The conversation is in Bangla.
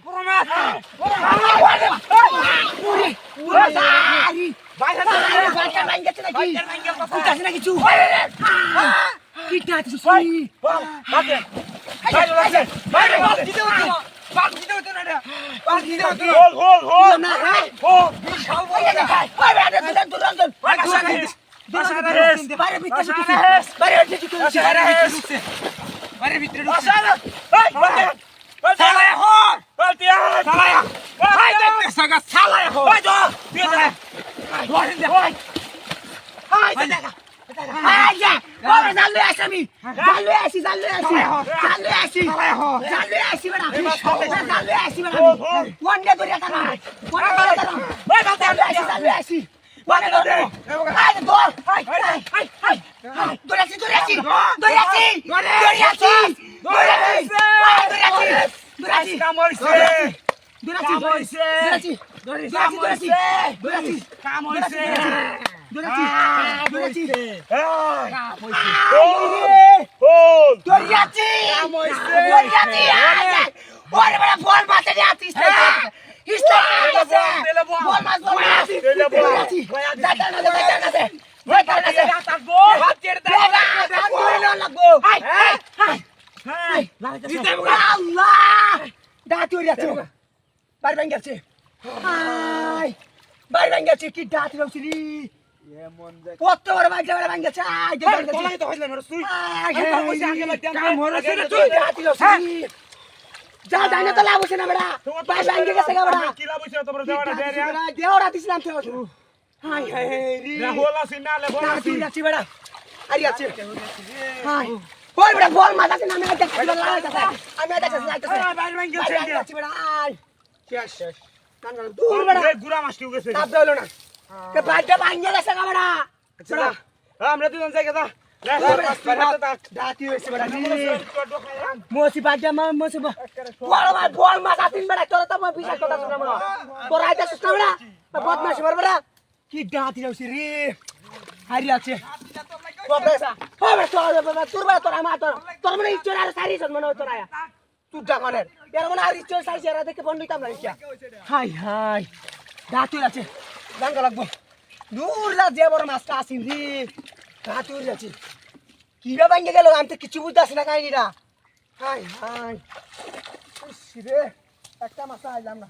পুরো মাছ কত বড় বাইক যাবে ভাঙ্গেছে আই দে তোলাই তো হইল না তুই পয়সা আগে লাগতে কাম হইছে না তুই যা জানে তো লাভ হইছে না বেটা ভাই ভাঙ্গে গেছে বেটা কি লাভ হইছে তোর দেওয়াটা দে রে দেওয়াটা দিছিলাম তো হাই হাই রে রাহুলা সিনালে বল তুই যাচ্ছি বেটা আরি আছে হাই বল বেটা বল মাথা না আমি দেখছি আমি দেখছি ভাই ভাঙ্গে গেছে বেটা আই শেষ শেষ কান দূর বেটা গুড়া মাছ কি গেছে লাভ হলো না কে বাইটা ভাঙ্গে গেছে বেটা আচ্ছা আমরা দুজন যাই গেদা দাতি হইছে বেটা মোসি বাজা মোসি বল মাছ আতিন বেটা তোর তো বিশাল কথা শুনা মা তোর আইতা শুনা বেটা বদমাশ মার বেটা কি দাতি হইছে রে হারি আছে বাবাসা হবে তোর বেটা তোর আমার তোর মানে ইচ্ছা আর সারি সন মনে হতো না তুই জাগনের এর মানে আর ইচ্ছা সাইছে এরা দেখে বন্ধ হইতাম না ইচ্ছা হাই হাই দাতি আছে জাঙ্গা লাগবো দূর যা যে বড় মাছটা আসিন রে রাত হয়ে যাচ্ছে কিরা ভাঙ্গে গেল আমি তো কিছু বুঝতে আসি না কাহিনীটা হাই হাই রে একটা মাছ আইলাম না